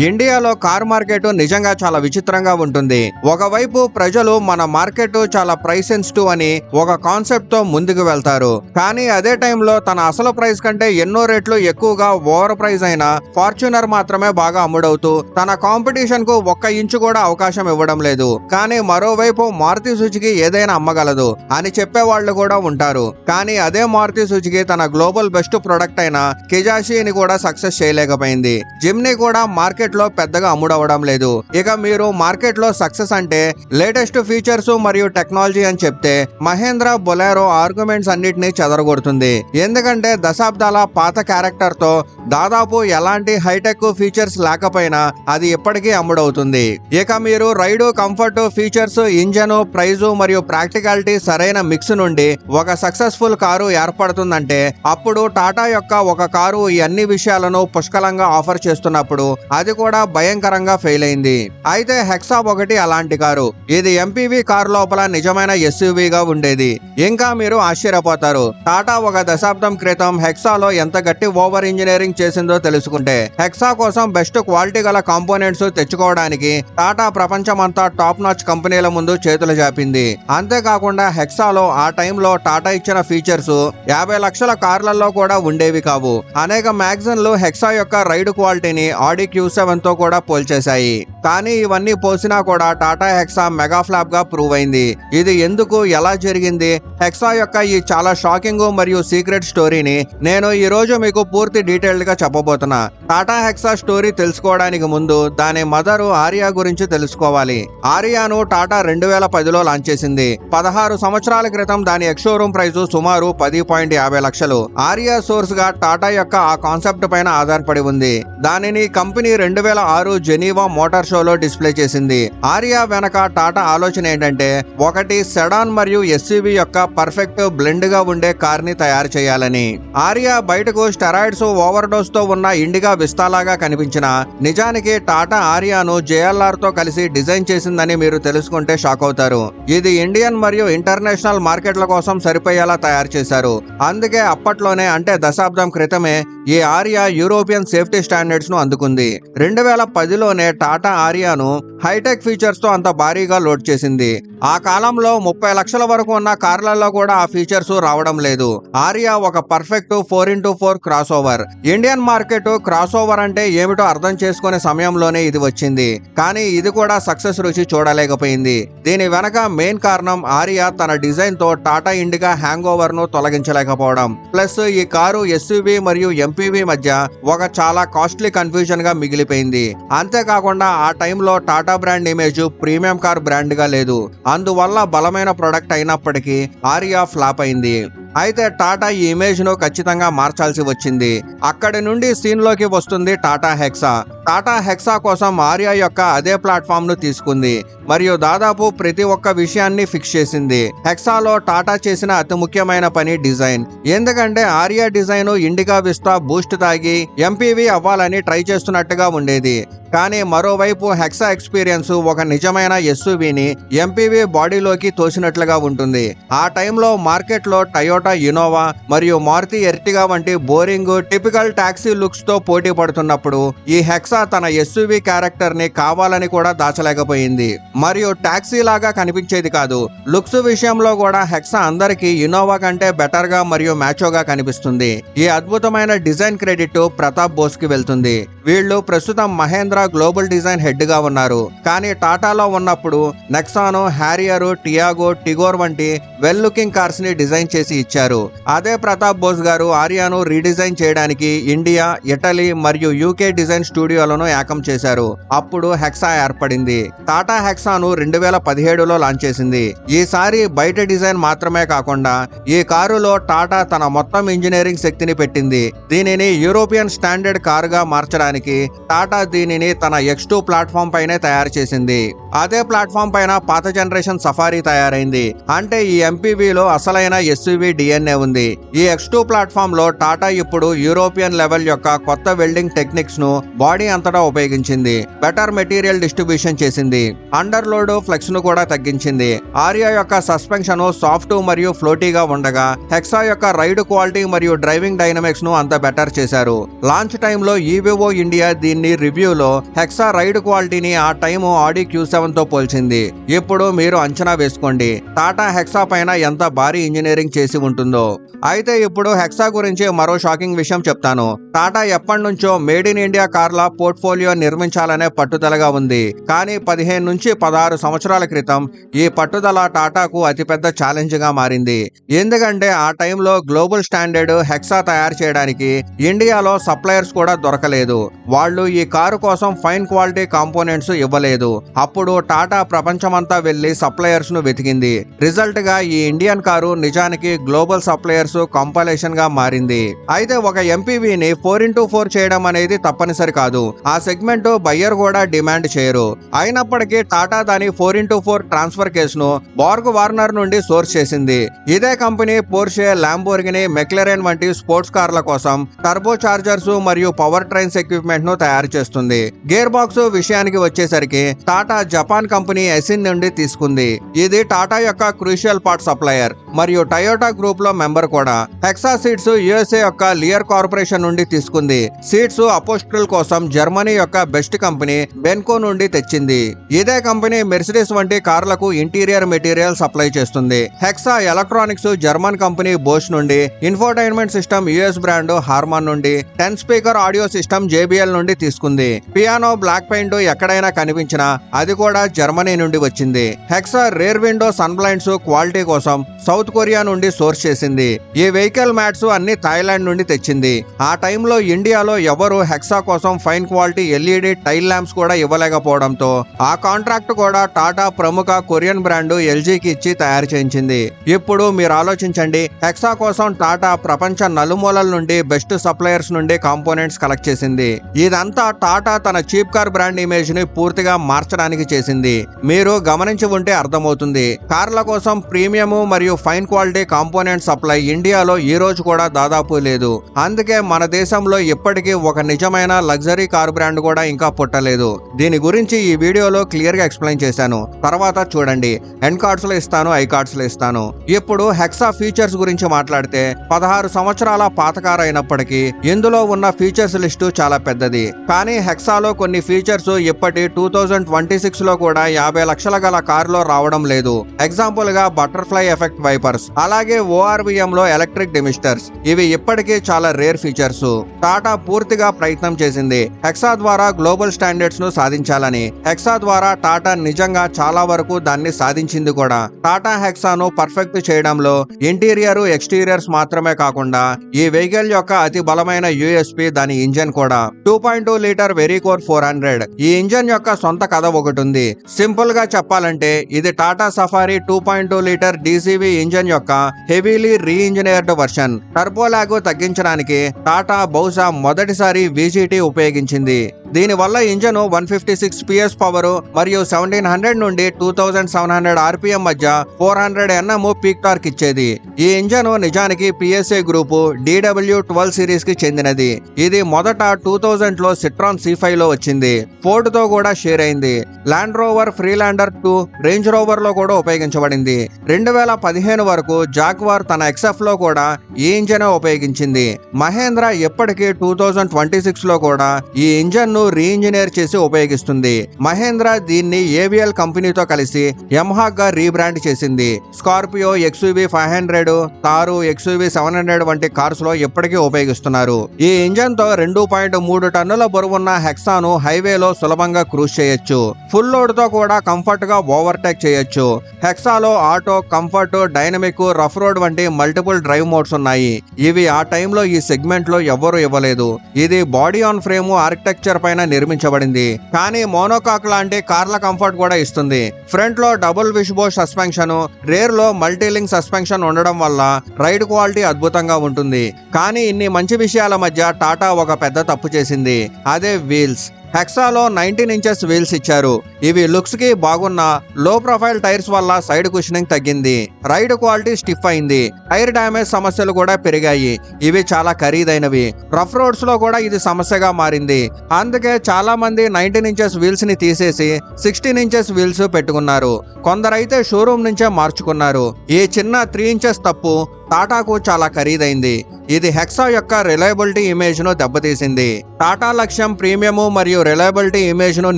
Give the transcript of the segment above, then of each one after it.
ఇండియాలో car market నిజంగా చాలా విచిత్రంగా ఉంటుంది. ఒకవైపు ప్రజలు మన మార్కెట్ చాలా ప్రైస్ సెన్సిటివ్ అని ఒక కాన్సెప్ట్ తో ముందుకు వెళ్తారు. కానీ అదే టైంలో తన అసలు ప్రైస్ కంటే ఎన్నో రెట్లు ఎక్కువగా ఓవర్ ప్రైస్ అయిన ఫార్చునర్ మాత్రమే బాగా అమ్ముడవుతూ తన కాంపిటీషన్ కు ఒక్క ఇంచు కూడా అవకాశం ఇవ్వడం లేదు. కానీ మరోవైపు మారుతి సుజుకి ఏదైనా అమ్మగలదు అని చెప్పే వాళ్ళు కూడా ఉంటారు. కానీ అదే మారుతి సుజుకి తన గ్లోబల్ బెస్ట్ ప్రొడక్ట్ అయిన కిజాషిని కూడా సక్సెస్ చేయలేకపోయింది. జిమ్ని కూడా మార్కెట్ లో పెద్దగా అమ్ముడవడం లేదు. ఇక మీరు మార్కెట్ లో సక్సెస్ అంటే లేటెస్ట్ ఫీచర్స్ మరియు టెక్నాలజీ అని చెప్తే మహేంద్ర బొలెరో ఆర్గ్యుమెంట్స్ అన్నిటినీ చెదరగొడుతుంది. ఎందుకంటే దశాబ్దాల పాత క్యారెక్టర్ తో దాదాపు ఎలాంటి హైటెక్ ఫీచర్స్ లేకపోయినా అది ఇప్పటికీ అమ్ముడవుతుంది. ఇక మీరు ride, comfort, features, engine, price మరియు ప్రాక్టికాలిటీ సరైన మిక్స్ నుండి ఒక సక్సెస్ఫుల్ కారు ఏర్పడుతుందంటే అప్పుడు టాటా యొక్క ఒక కారు ఈ అన్ని విషయాలను పుష్కలంగా ఆఫర్ చేస్తున్నప్పుడు అది కూడా భయంకరంగా ఫెయిల్ అయింది. అయితే హెక్సా ఒకటి అలాంటి కారు. ఇది ఎంపీవీ కారు లోపల నిజమైన ఎస్యూవీగా ఉండేది. ఇంకా మీరు ఆశ్చర్యపోతారు, టాటా ఒక దశాబ్దం క్రితం హెక్సాలో ఎంత గట్టి ఓవర్ ఇంజనీరింగ్ చేసిందో తెలుసుకుంటే హెక్సా కోసం బెస్ట్ క్వాలిటీ గల కాంపోనెంట్స్ తెచ్చుకోవడానికి టాటా ప్రపంచమంతా టాప్ నాచ్ కంపెనీల ముందు చేతులు జాపింది. అంతేకాకుండా హెక్సాలో ఆ టైంలో టాటా ఇచ్చిన ఫీచర్స్ 50 లక్షల కార్లలో కూడా ఉండేవి కావు. అనేక మ్యాగజైన్లు హెక్సా యొక్క రైడ్ క్వాలిటీని ఆడి Q7 తో కూడా పోల్చేశాయి. కానీ ఇవన్నీ పోసినా కూడా టాటా హెక్సా మెగా ఫ్లాప్ గా ప్రూవ్ అయింది. ఇది ఎందుకు, ఎలా జరిగింది, హెక్సా యొక్క ఈ చాలా షాకింగ్ మరియు సీక్రెట్ స్టోరీని నేను ఈ రోజు మీకు పూర్తి డీటెయిల్డ్ గా చెప్పబోతున్నా. టాటా హెక్సా స్టోరీ తెలుసుకోవడానికి ముందు దాని మదరు ఆరియా గురించి తెలుసుకోవాలి. ఆరియాను టాటా 2010లో లాంచ్ చేసింది. 16 సంవత్సరాల క్రితం దాని ఎక్స్-షోరూమ్ ప్రైస్ సుమారు 10.50 లక్షలు. ఆరియా సోర్స్ గా టాటా యొక్క ఆ కాన్సెప్ట్ పైన ఆధారపడి ఉంది. దానిని కంపెనీ 2006 జెనీవా మోటార్ షోలో డిస్ప్లే చేసింది. ఆరియా వెనక టాటా ఆలోచన ఏంటంటే ఒకటి సెడాన్ మరియు ఎస్యూవీ యొక్క పర్ఫెక్ట్ బ్లెండ్ గా ఉండే కార్ ని తయారు చేయాలని. ఆరియా బయటకు స్టెరాయిడ్స్ ఓవర్ డోస్ తో ఉన్న ఇండిగా విస్తాలాగా కనిపించిన నిజానికి టాటా ఆరియాను JLR తో కలిసి డిజైన్ చేసిందని మీరు తెలుసుకుంటే షాక్ అవుతారు. ఇది ఇండియన్ మరియు ఇంటర్నేషనల్ మార్కెట్ల కోసం సరిపోయేలా తయారు చేశారు. అందుకే అప్పట్లోనే అంటే దశాబ్దం క్రితమే ఈ ఆరియా యూరోపియన్ సేఫ్టీ స్టాండర్డ్స్ ను అందుకుంది. 2010లోనే టాటా ఆరియాను హైటెక్ ఫీచర్స్ తో అంత భారీగా లోడ్ చేసింది. ఆ కాలంలో 30 లక్షల వరకు ఉన్న కార్లలో కూడా ఆ ఫీచర్స్ రావడం లేదు. ఆరియా ఒక perfect 4x4 cross over. Indian market cross over అంటే ఏమిటో అర్థం చేసుకునే సమయంలోనే ఇది వచ్చింది. కానీ ఇది కూడా సక్సెస్ రుచి చూడలేకపోయింది. దీని వెనక మెయిన్ కారణం ఆరియా తన డిజైన్ తో టాటా ఇండిగా హ్యాంగ్ ఓవర్ ను తొలగించలేకపోవడం. ప్లస్ ఈ కారు ఎస్యూవీ మరియు ఎంపీవీ మధ్య ఒక చాలా కాస్ట్లీ కన్ఫ్యూజన్ గా మిగిలిపోయింది. అంతేకాకుండా ఆ టైంలో Tata brand image premium car brand గా లేదు. అందువల్ల బలమైన ప్రొడక్ట్ అయినప్పటికీ ఆరియా ఫ్లాప్ అయింది. అయితే టాటా ఈ ఇమేజ్ ను ఖచ్చితంగా మార్చాల్సి వచ్చింది. అక్కడి నుండి సీన్ లోకి వస్తుంది టాటా హెక్సా. టాటా హెక్సా కోసం ఆరియా యొక్క అదే ప్లాట్ఫామ్ ను తీసుకుంది మరియు దాదాపు ప్రతి ఒక్క విషయాన్ని ఫిక్స్ చేసింది. హెక్సాలో టాటా చేసిన అతి ముఖ్యమైన పని డిజైన్. ఎందుకంటే ఆరియా డిజైన్ ఇండిగా విస్తా బూస్ట్ తాగి ఎంపీవీ అవ్వాలని ట్రై చేస్తున్నట్టుగా ఉండేది. కానీ మరోవైపు హెక్సా ఎక్స్పీరియన్స్ ఒక నిజమైన ఎస్యూవీని ఎంపీవీ బాడీలోకి తోసినట్లుగా ఉంటుంది. ఆ టైంలో మార్కెట్ లో టయోటా ఇన్నోవా మరియు మారుతి ఎర్టిగా వంటి బోరింగ్ టిపికల్ టాక్సీ లుక్స్ తో పోటీ పడుతున్నప్పుడు ఈ హెక్సా తన ఎస్యూవీ క్యారెక్టర్ ని కావాలని కూడా దాచలేకపోయింది. మరియు టాక్సీ లాగా కనిపించేది కాదు. లుక్స్ విషయంలో కూడా హెక్సా అందరికీ ఇన్నోవా కంటే బెటర్ గా మరియు మ్యాచోగా కనిపిస్తుంది. ఈ అద్భుతమైన డిజైన్ క్రెడిట్ ప్రతాప్ బోస్ కి వెళ్తుంది. వీళ్ళు ప్రస్తుతం మహేంద్ర గ్లోబల్ డిజైన్ హెడ్ గా ఉన్నారు. కానీ టాటాలో ఉన్నప్పుడు నెక్సాన్, హ్యారియర్, టియాగో, టిగోర్ వంటి వెల్ లుకింగ్ కార్స్ ని డిజైన్ చేసి ఇచ్చారు. అదే ప్రతాప్ బోస్ గారు ఆరియాను రీడిజైన్ చేయడానికి ఇండియా, ఇటలీ మరియు యూకే డిజైన్ స్టూడియోలను ఏకం చేశారు. అప్పుడు హెక్సా ఏర్పడింది. టాటా హెక్సాను 2017లో లాంచ్ చేసింది. ఈసారి బయట డిజైన్ మాత్రమే కాకుండా ఈ కారులో టాటా తన మొత్తం ఇంజనీరింగ్ శక్తిని పెట్టింది. దీనిని యూరోపియన్ స్టాండర్డ్ కారుగా మార్చడానికి టాటా దీనిని తన X2 ప్లాట్ఫామ్ పైనే తయారు చేసింది. అదే ప్లాట్ఫామ్ పైన పాత జనరేషన్ సఫారీ తయారైంది. అంటే ఈ ఎంపీవీలో అసలైన ఎస్యూవీ డిఎన్ఏ ఉంది. ఈ X2 ప్లాట్ఫామ్ లో టాటా ఇప్పుడు యూరోపియన్ లెవెల్ యొక్క కొత్త వెల్డింగ్ టెక్నిక్స్ ను బాడీ అంతటా ఉపయోగించింది. బెటర్ మెటీరియల్ డిస్ట్రిబ్యూషన్ చేసింది. అండర్ లోడ్ ఫ్లెక్స్ ను కూడా తగ్గించింది. ఆరియా యొక్క సస్పెన్షన్ సాఫ్ట్ మరియు ఫ్లోటీగా ఉండగా హెక్సా యొక్క రైడ్ క్వాలిటీ మరియు డ్రైవింగ్ డైనమిక్స్ ను అంత బెటర్ చేశారు. లాంచ్ టైంలో ఈవీఓ ఇండియా దీన్ని రివ్యూలో హెక్సా రైడ్ క్వాలిటీని ఆ టైం ఆడి Q7 తో పోల్చింది. ఇప్పుడు మీరు అంచనా వేసుకోండి టాటా హెక్సా పైన ఎంత భారీ ఇంజనీరింగ్ చేసి ఉంటుందో. అయితే ఇప్పుడు హెక్సా గురించి మరో షాకింగ్ విషయం చెప్తాను. టాటా ఎప్పటి నుంచో మేడ్ ఇన్ ఇండియా కార్ల పోర్ట్ఫోలియో నిర్మించాలనే పట్టుదలగా ఉంది. కానీ 15 నుంచి 16 సంవత్సరాల క్రితం ఈ పట్టుదల టాటాకు అతిపెద్ద ఛాలెంజ్ గా మారింది. ఎందుకంటే ఆ టైంలో గ్లోబల్ స్టాండర్డ్ హెక్సా తయారు చేయడానికి ఇండియాలో సప్లయర్స్ కూడా దొరకలేదు. వాళ్ళు ఈ కారు కోసం ఫైన్ క్వాలిటీ కాంపోనెంట్స్ ఇవ్వలేదు. అప్పుడు టాటా ప్రపంచమంతా వెళ్లి సప్లయర్స్ ను వెతికింది. రిజల్ట్ గా ఈ ఇండియన్ కారు నిజానికి గ్లోబల్ సప్లయర్స్ కంపైలేషన్ గా మారింది. అయితే ఒక ఎంపీవీని 4x4 చేయడం అనేది తప్పనిసరి కాదు. ఆ సెగ్మెంట్ బయ్యర్ కూడా డిమాండ్ చేయరు. అయినప్పటికీ టాటా దాని 4x4 ట్రాన్స్ఫర్ కేసును బార్గ్ వార్నర్ నుండి సోర్స్ చేసింది. ఇదే కంపెనీ పోర్షే, ల్యాంబోర్గిని, మెక్లెరెన్ వంటి స్పోర్ట్స్ కార్ల కోసం టర్బో చార్జర్స్ మరియు పవర్ ట్రైన్స్ ఎక్విప్మెంట్ ను తయారు చేస్తుంది. గేర్ బాక్స్ విషయానికి వచ్చేసరికి టాటా జపాన్ కంపెనీ ఎసిన్ నుండి తీసుకుంది. ఇది టాటా యొక్క క్రూషియల్ పార్ట్ సప్లయర్ మరియు టయోటా గ్రూప్ లో మెంబర్ కూడా. హెక్సా సీట్స్ యుఎస్ఏ యొక్క లియర్ కార్పొరేషన్ నుండి తీసుకుంది. సీట్స్ అపోస్ట్రల్ కోసం జర్మనీ యొక్క బెస్ట్ కంపెనీ బెన్కో నుండి తెచ్చింది. ఇదే కంపెనీ మెర్సిడెస్ వంటి కార్లకు ఇంటీరియర్ మెటీరియల్ సప్లై చేస్తుంది. Hexa electronics German company Bosch నుండి, ఇన్ఫోటైన్మెంట్ సిస్టమ్ యుఎస్ బ్రాండ్ హార్మాన్ నుండి, 10 స్పీకర్ ఆడియో సిస్టమ్ JBL నుండి తీసుకుంది. పియానో బ్లాక్ పెయింట్ ఎక్కడైనా కనిపించినా అది కూడా జర్మనీ నుండి వచ్చింది. Hexa rear window sun blinds quality కోసం సౌత్ కొరియా నుండి సోర్స్ చేసింది. ఈ వెహికల్ మ్యాట్స్ అన్ని థాయిలాండ్ నుండి తెచ్చింది. ఆ టైంలో ఇండియాలో ఎవరు హెక్సా కోసం fine quality LED tile lamps కూడా ఇవ్వలేకపోవడంతో ఆ కాంట్రాక్ట్ కూడా టాటా ప్రముఖ కొరియన్ బ్రాండ్ LGకి ఇచ్చి తయారు చేయించింది. ఇప్పుడు మీరు ఆలోచించండి, హెక్సా కోసం టాటా ప్రపంచ నలుమూలల నుండి బెస్ట్ సప్లయర్స్ నుండి కాంపోనెంట్స్ కలెక్ట్ చేసింది. ఇదంతా టాటా తన చీప్ కార్ బ్రాండ్ ఇమేజ్ ని పూర్తిగా మార్చడానికి చేసింది. మీరు గమనించి ఉంటే అర్థమవుతుంది. కార్ల కోసం ప్రీమియం మరియు ఫైన్ క్వాలిటీ కాంపోనెంట్ సప్లై ఇండియాలో ఈ రోజు కూడా దాదాపు లేదు. అందుకే మన దేశంలో ఇప్పటికీ ఒక నిజమైన లగ్జరీ కార్ బ్రాండ్ కూడా ఇంకా పుట్టలేదు. దీని గురించి ఈ వీడియోలో క్లియర్ గా ఎక్స్ప్లెయిన్ చేశాను. తర్వాత చూడండి, ఎండ్ కార్డ్స్ లో ఇస్తాను, ఐ కార్డ్స్ లో ఇస్తాను. ఇప్పుడు హెక్సా ఫీచర్స్ గురించి మాట్లాడితే 16 సంవత్సరాల పాత కార్ అయినప్పటికీ ఇందులో ఉన్న ఫీచర్స్ లిస్టు చాలా పెద్దది. కానీ హెక్సాలో కొన్ని ఫీచర్స్ ఇప్పటి 2026 లో కూడా 50 లక్షల గల కారులో రావడం లేదు. ఎగ్జాంపుల్ గా బటర్ఫ్లై ఎఫెక్ట్ వైపర్స్, అలాగే ORVM లో ఎలక్ట్రిక్ డెమిస్టర్స్. ఇవి ఇప్పటికీ చాలా రేర్ ఫీచర్స్. టాటా పూర్తిగా ప్రయత్నం చేసింది హెక్సా ద్వారా గ్లోబల్ స్టాండర్డ్స్ ను సాధించాలని. హెక్సా ద్వారా టాటా నిజంగా చాలా వరకు దాన్ని సాధించింది కూడా. టాటా హెక్సాను పర్ఫెక్ట్ చేయడంలో ఇంటీరియర్, ఎక్స్టీరియర్స్ మాత్రమే కాకుండా ఈ వెహికల్ యొక్క అతి బలమైన USP దాని ఇంజన్ కూడా. 2.2 లీటర్ వెరికోర్ 400. ఈ ఇంజన్ యొక్క సొంత కథ ఒకటి ఉంది. సింపుల్ గా చెప్పాలంటే ఇది Tata Safari 2.2 litre DCV engine యొక్క heavily reengineered version. Turbo lag తగ్గించడానికి టాటా బహుశా మొదటిసారి VGT ఉపయోగించింది. దీనివల్ల ఇంజన్ 156 PS పవర్ మరియు 1700 నుండి 2700 RPM మధ్య 400 Nm పీక్ టార్క్ ఇచ్చేది. ఈ ఇంజన్ నిజానికి PSA గ్రూప్ DW12 సిరీస్ కి చెందినది. ఇది మొదట 2000 లో సిట్రాన్ C5 లో వచ్చింది. ఫోర్డ్ తో కూడా షేర్ అయింది. Land rover Freelander 2, range rover లో కూడా ఉపయోగించబడింది. 2015 వరకు జాగ్వార్ తన XF లో కూడా ఈ ఇంజన్ ఉపయోగించింది. మహేంద్ర ఎప్పటికీ 2026 లో కూడా ఈ ఇంజన్ ను రీఇంజనీర్ చేసి ఉపయోగిస్తుంది. మహేంద్ర దీన్ని AVL కంపెనీతో కలిసి యమహాగా రీబ్రాండ్ చేసింది. స్కార్పియో, XUV 500, తారు, XUV 700 వంటి కార్స్ లో ఎప్పటికీ ఉపయోగిస్తున్నారు. ఈ ఇంజన్ తో 2.3 టన్నుల బరువున్న హెక్సాను హైవేలో సులభంగా క్రూజ్ చేయొచ్చు. ఫుల్ లోడ్ తో కూడా కంఫర్ట్ గా ఓవర్టేక్ చేయొచ్చు. హెక్సాలో auto, comfort, dynamic, rough road వంటి మల్టిపుల్ డ్రైవ్ మోడ్స్ ఉన్నాయి. ఇవి ఆ టైంలో ఈ సెగ్మెంట్ లో ఎవ్వరూ ఇవ్వలేదు. ఇది బాడీ ఆన్ ఫ్రేమ్ ఆర్కిటెక్చర్ పైన నిర్మించబడింది. కానీ మోనోకాక్ లాంటి కార్ల కంఫర్ట్ కూడా ఇస్తుంది. ఫ్రంట్ లో డబుల్ విష్బో సస్పెన్షన్, రేర్ లో మల్టీలింక్ సస్పెన్షన్ ఉండడం వల్ల రైడ్ క్వాలిటీ అద్భుతంగా ఉంటుంది. కానీ ఇన్ని మంచి విషయాల మధ్య టాటా ఒక పెద్ద తప్పు చేసింది. అదే వీల్స్. హెక్సాలో 19 ఇంచెస్ వీల్స్ ఇచ్చారు. ఇవి లుక్స్ కి బాగున్న లో ప్రొఫైల్ టైర్స్ వల్ల సైడ్ కుషనింగ్ తగ్గింది. రైడ్ క్వాలిటీ స్టిఫ్ అయింది. టైర్ డ్యామేజ్ సమస్యలు కూడా పెరిగాయి. ఇవి చాలా ఖరీదైనవి. రఫ్ రోడ్స్ లో కూడా ఇది సమస్యగా మారింది. అందుకే చాలా మంది 19 ఇంచెస్ వీల్స్ ని తీసేసి 16 ఇంచెస్ వీల్స్ పెట్టుకున్నారు. కొందరైతే షోరూమ్ నుంచే మార్చుకున్నారు. ఈ చిన్న 3 ఇంచెస్ తప్పు టాటాకు చాలా ఖరీదైంది. ఇది హెక్సా యొక్క రిలయబిలిటీ ఇమేజ్ ను దెబ్బతీసింది. టాటా లక్ష్యం ప్రీమియం మరియు రిలయబిలిటీ ఇమేజ్ ను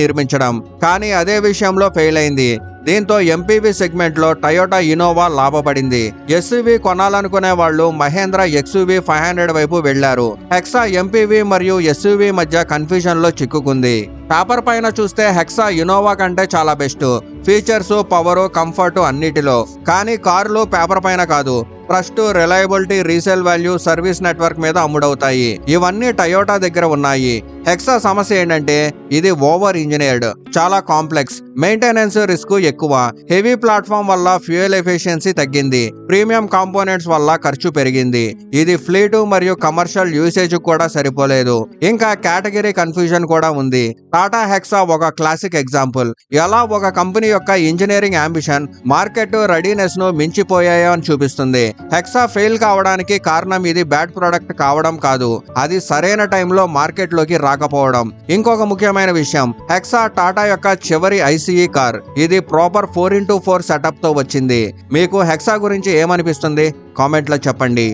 నిర్మించడం, కానీ అదే విషయంలో ఫెయిల్ అయింది. దీంతో ఎంపీవీ సెగ్మెంట్ లో టయోటా ఇన్నోవా లాభపడింది. ఎస్యూవీ కొనాలనుకునే వాళ్ళు మహేంద్ర ఎక్స్యూవీ 500 వైపు వెళ్లారు. హెక్సా ఎంపీవీ మరియు ఎస్యూవీ మధ్య కన్ఫ్యూజన్ లో చిక్కుకుంది. పేపర్ పైన చూస్తే హెక్సా ఇన్నోవా కంటే చాలా బెస్ట్, ఫీచర్స్, పవర్, కంఫర్ట్ అన్నిటిలో. కానీ కార్లు పేపర్ పైన కాదు, trust, reliability, resale value, service network మీద అమ్ముడవుతాయి. ఇవన్నీ టయోటా దగ్గర ఉన్నాయి. హెక్సా సమస్య ఏంటంటే ఇది ఓవర్ ఇంజనీర్డ్, చాలా కాంప్లెక్స్, మెయింటెనెన్స్ రిస్క్ ఎక్కువ, హెవీ ప్లాట్ఫామ్ వల్ల ఫ్యూయల్ ఎఫిషియన్సీ తగ్గింది, ప్రీమియం కాంపోనెంట్స్ వల్ల ఖర్చు పెరిగింది. ఇది ఫ్లీట్ మరియు కమర్షియల్ యూసేజ్ కూడా సరిపోలేదు. ఇంకా కేటగిరీ కన్ఫ్యూజన్ కూడా ఉంది. టాటా హెక్సా ఒక క్లాసిక్ ఎగ్జాంపుల్. ఎలా ఒక కంపెనీ యొక్క ఇంజనీరింగ్ అంబిషన్ మార్కెట్ రెడీనెస్ ను మించిపోయాయో అని చూపిస్తుంది. హెక్సా ఫెయిల్ కావడానికి కారణం ఇది బ్యాడ్ ప్రొడక్ట్ కావడం కాదు, అది సరైన టైంలో మార్కెట్ లోకి రాకపోవడం. ఇంకొక ముఖ్యమైన విషయం, హెక్సా టాటా యొక్క చివరి ఐసీఈ కార్. ఇది ప్రాపర్ 4x4 సెటప్ తో వచ్చింది. మీకు హెక్సా గురించి ఏమనిపిస్తుంది? కామెంట్లో చెప్పండి.